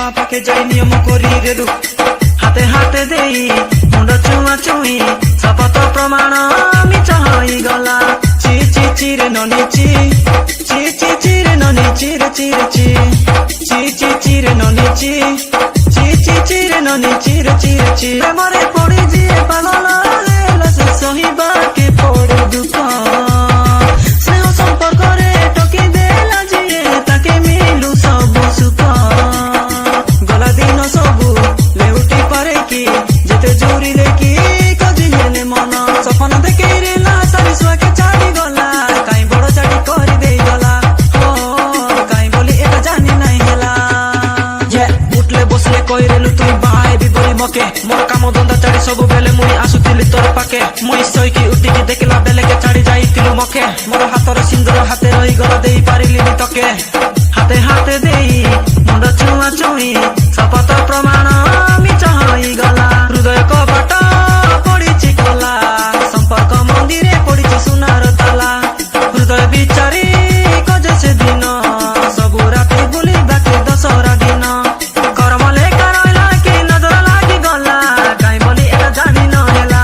মা পাখে যাই নিয়ম করি রেলু হাতে হাতে দেই মুন্ড চুয়া চুই শপথ প্রমাণ মিছ হইগলা চি চি চিরে ননি চি চি চি চিরে ননি চিরে চিরে চি চি চি চিরে ননি চি চি চি চিরে ননি চিরে চিরে চি প্রেমরে পড়ি যিয়ে পাগল হেলা সে সহিবাকে পড়ে দুঃখ স্নেহ সম্পর্করে টকি দেলা যিয়ে তাকে মিলু সবু সুখ গলা দিন সবু লেউটি পারে কি যেতে জুড়িলে কি কজিলে মন সপন দেখে রেলা সারি সুয়াকে ছাড়ি গলা কাই বড় চাটি করে দেই গলা ও কাই বলি এটা জানি নাই হেলা উঠলে বসলে কই রেলু তুই বাহাইবি বলি মকে মোর কাম ধন্দা ছাড়ি সবু বেলে মুই আসুতিলি তোর পাকে মুই সইকি উঠিকি দেখিলা বেলেকে ছাড়ি যাইতিলু মকে মোর হাতর সিন্দুর হাতে রই গলা দেই পারিলিনি তকে হাতে হাতে দেই মুন্ড চুয়া চুই শপথ প্রমাণ মিছ হইগলা হৃদয় কপাট পড়িছি খোলা সম্পর্ক মন্দিরে পড়িছি সোনার তালা হৃদয় বিচারি কজে সেদিন সবু রাতি বুলি বাকি দশরা দিন করমলে করইলা কি নজর লাগি গলা কাই বলি এটা জানি ন হেলা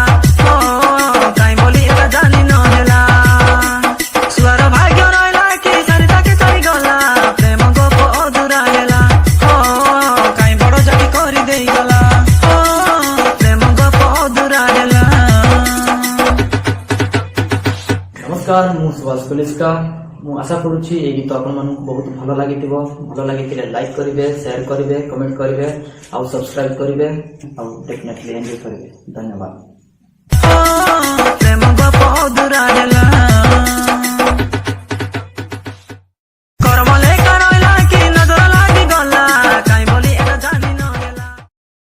ও কাই বলি এটা জানি ন হেলা সুয়ার ভাগ্য রইলা কি সারি তাকে ছাড়ি গলা প্রেম গপ অধুরা হেলা ও কাই বড় জাতি করি দেই গলা ও প্রেম গপ অধুরা হেলা। নমস্কার ମୁଁ ସୁଭାଷ କଲିସ୍କା ମୁଁ ଆଶା କରୁଛି এই ଗୀତ ଆପଣମାନଙ୍କୁ ବହୁତ ଭଲ ଲାଗିଥିବ ଭଲ ଲାଗିଥିଲେ ଲାଇକ୍ କରିବେ ସେୟାର କରିବେ କମେଣ୍ଟ କରିବେ ଆଉ ସବସ୍କ୍ରାଇବ କରିବେ ଆଉ ଡେଫିନେଟଲି ଏନ୍ଜୟ କରିବେ ଧନ୍ୟବାଦ। ପ୍ରେମ ଗପ ଅଧୁରା ହେଲା।